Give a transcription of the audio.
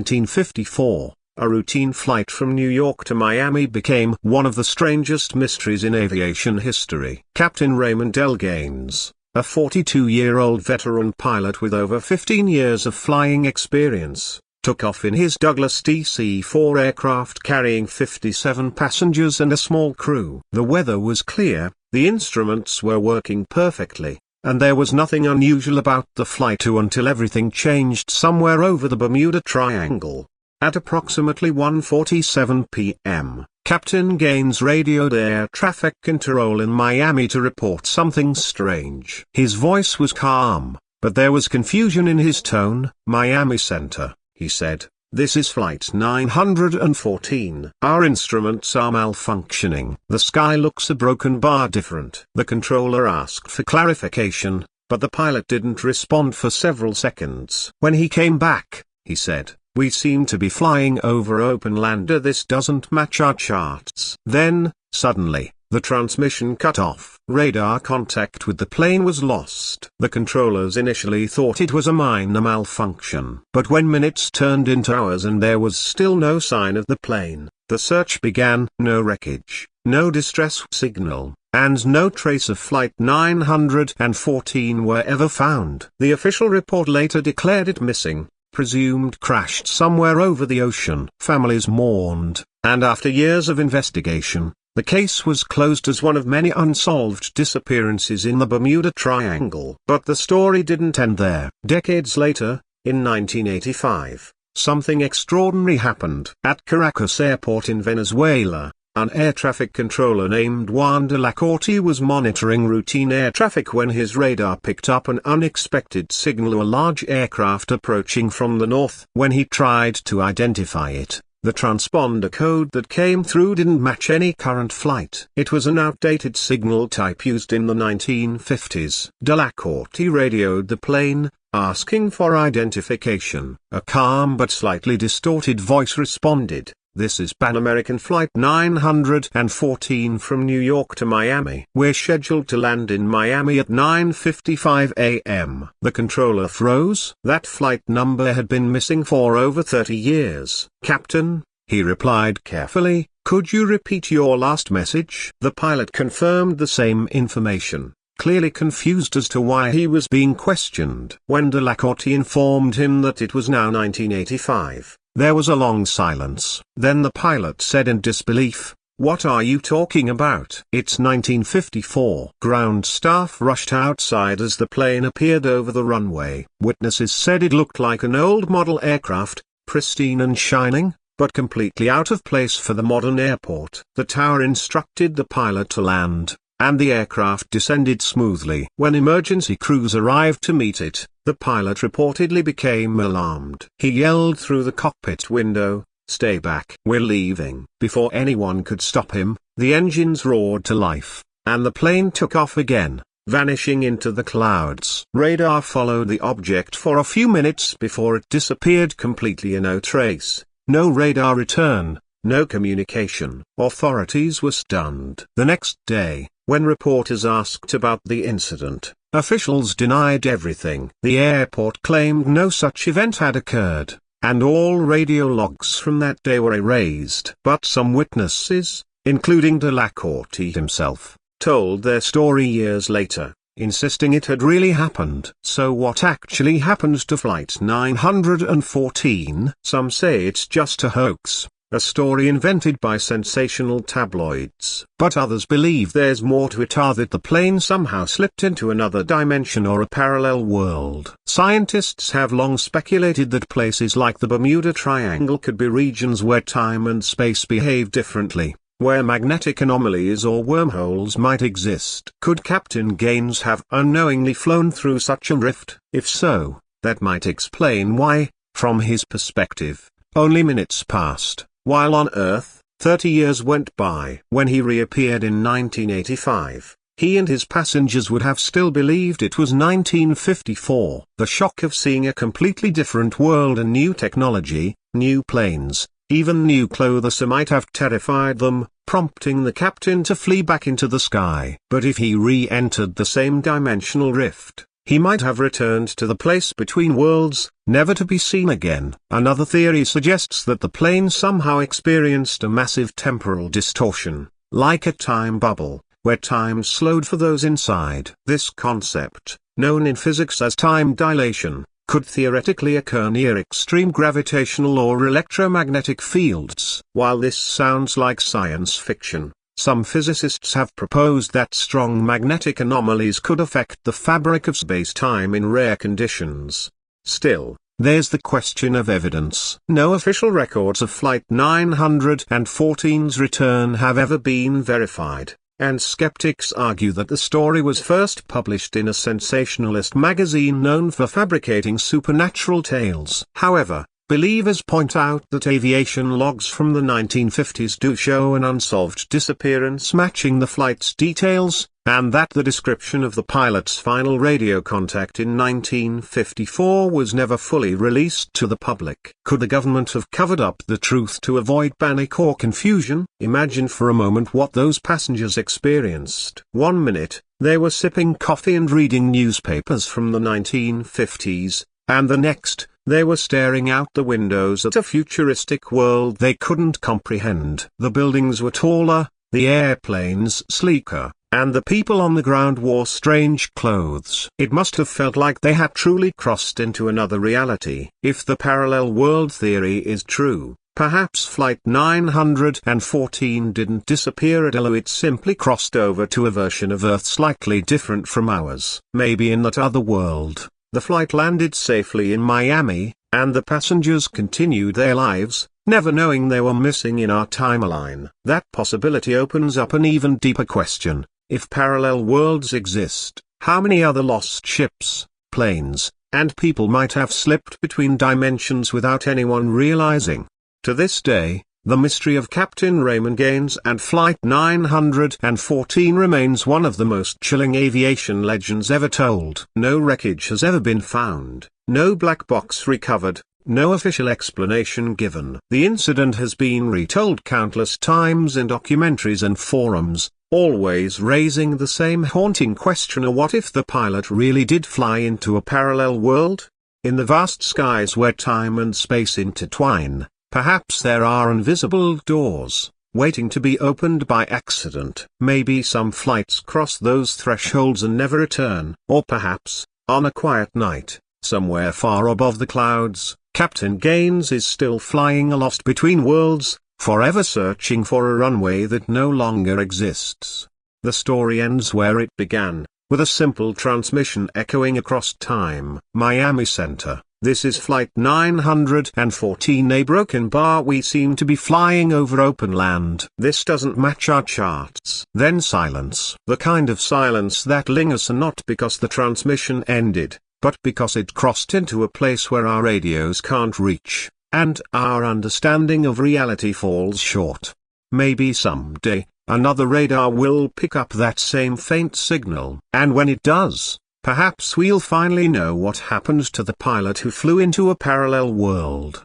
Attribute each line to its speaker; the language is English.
Speaker 1: 1954, a routine flight from New York to Miami became one of the strangest mysteries in aviation history. Captain Raymond L. Gaines, a 42-year-old veteran pilot with over 15 years of flying experience, took off in his Douglas DC-4 aircraft carrying 57 passengers and a small crew. The weather was clear, the instruments were working perfectly, and there was nothing unusual about the flight until everything changed somewhere over the Bermuda Triangle. At approximately 1:47 p.m., Captain Gaines radioed air traffic control in Miami to report something strange. His voice was calm, but there was confusion in his tone. "Miami Center," he said, "this is Flight 914. Our instruments are malfunctioning. The sky looks a broken bar different." The controller asked for clarification, but the pilot didn't respond for several seconds. When he came back, he said, "We seem to be flying over open land. This doesn't match our charts." Then, suddenly, the transmission cut off. Radar contact with the plane was lost. The controllers initially thought it was a minor malfunction. But when minutes turned into hours and there was still no sign of the plane, the search began. No wreckage, no distress signal, and no trace of Flight 914 were ever found. The official report later declared it missing, presumed crashed somewhere over the ocean. Families mourned, and after years of investigation, the case was closed as one of many unsolved disappearances in the Bermuda Triangle. But the story didn't end there. Decades later, in 1985, something extraordinary happened. At Caracas Airport in Venezuela, an air traffic controller named Juan de la Corte was monitoring routine air traffic when his radar picked up an unexpected signal of a large aircraft approaching from the north. When he tried to identify it, the transponder code that came through didn't match any current flight. It was an outdated signal type used in the 1950s. De la Corte radioed the plane, asking for identification. A calm but slightly distorted voice responded, "This is Pan American Flight 914 from New York to Miami. We're scheduled to land in Miami at 9:55 a.m. The controller froze. That flight number had been missing for over 30 years. "Captain," he replied carefully, "could you repeat your last message?" The pilot confirmed the same information, clearly confused as to why he was being questioned. When de la Corte informed him that it was now 1985, there was a long silence. Then the pilot said in disbelief, "What are you talking about? It's 1954." Ground staff rushed outside as the plane appeared over the runway. Witnesses said it looked like an old model aircraft, pristine and shining, but completely out of place for the modern airport. The tower instructed the pilot to land, and the aircraft descended smoothly. When emergency crews arrived to meet it, the pilot reportedly became alarmed. He yelled through the cockpit window, "Stay back, we're leaving." Before anyone could stop him, the engines roared to life, and the plane took off again, vanishing into the clouds. Radar followed the object for a few minutes before it disappeared completely. No trace, no radar return, no communication. Authorities were stunned. The next day, when reporters asked about the incident, officials denied everything. The airport claimed no such event had occurred, and all radio logs from that day were erased. But some witnesses, including de la Corte himself, told their story years later, insisting it had really happened. So what actually happened to Flight 914? Some say it's just a hoax, a story invented by sensational tabloids. But others believe there's more to it, that the plane somehow slipped into another dimension or a parallel world. Scientists have long speculated that places like the Bermuda Triangle could be regions where time and space behave differently, where magnetic anomalies or wormholes might exist. Could Captain Gaines have unknowingly flown through such a rift? If so, that might explain why, from his perspective, only minutes passed, while on Earth, 30 years went by. When he reappeared in 1985, he and his passengers would have still believed it was 1954. The shock of seeing a completely different world and new technology, new planes, even new clothes might have terrified them, prompting the captain to flee back into the sky. But if he re-entered the same dimensional rift, He might have returned to the place between worlds, never to be seen again. Another theory suggests that the plane somehow experienced a massive temporal distortion, like a time bubble, where time slowed for those inside. This concept, known in physics as time dilation, could theoretically occur near extreme gravitational or electromagnetic fields. While this sounds like science fiction, some physicists have proposed that strong magnetic anomalies could affect the fabric of space-time in rare conditions. Still, there's the question of evidence. No official records of Flight 914's return have ever been verified, and skeptics argue that the story was first published in a sensationalist magazine known for fabricating supernatural tales. However, believers point out that aviation logs from the 1950s do show an unsolved disappearance matching the flight's details, and that the description of the pilot's final radio contact in 1954 was never fully released to the public. Could the government have covered up the truth to avoid panic or confusion? Imagine for a moment what those passengers experienced. 1 minute, they were sipping coffee and reading newspapers from the 1950s, and the next, they were staring out the windows at a futuristic world they couldn't comprehend. The buildings were taller, the airplanes sleeker, and the people on the ground wore strange clothes. It must have felt like they had truly crossed into another reality. If the parallel world theory is true, perhaps Flight 914 didn't disappear at Elo, it simply crossed over to a version of Earth slightly different from ours. Maybe in that other world, the flight landed safely in Miami, and the passengers continued their lives, never knowing they were missing in our timeline. That possibility opens up an even deeper question. If parallel worlds exist, how many other lost ships, planes, and people might have slipped between dimensions without anyone realizing? To this day, the mystery of Captain Raymond Gaines and Flight 914 remains one of the most chilling aviation legends ever told. No wreckage has ever been found, no black box recovered, no official explanation given. The incident has been retold countless times in documentaries and forums, always raising the same haunting question: what if the pilot really did fly into a parallel world? In the vast skies where time and space intertwine, perhaps there are invisible doors, waiting to be opened by accident. Maybe some flights cross those thresholds and never return. Or perhaps, on a quiet night, somewhere far above the clouds, Captain Gaines is still flying aloft between worlds, forever searching for a runway that no longer exists. The story ends where it began, with a simple transmission echoing across time. Miami Center. This is Flight 914, a broken bar. We seem to be flying over open land. This doesn't match our charts. Then silence. The kind of silence that lingers, not because the transmission ended, but because it crossed into a place where our radios can't reach, and our understanding of reality falls short. Maybe someday, another radar will pick up that same faint signal. And when it does, perhaps we'll finally know what happened to the pilot who flew into a parallel world.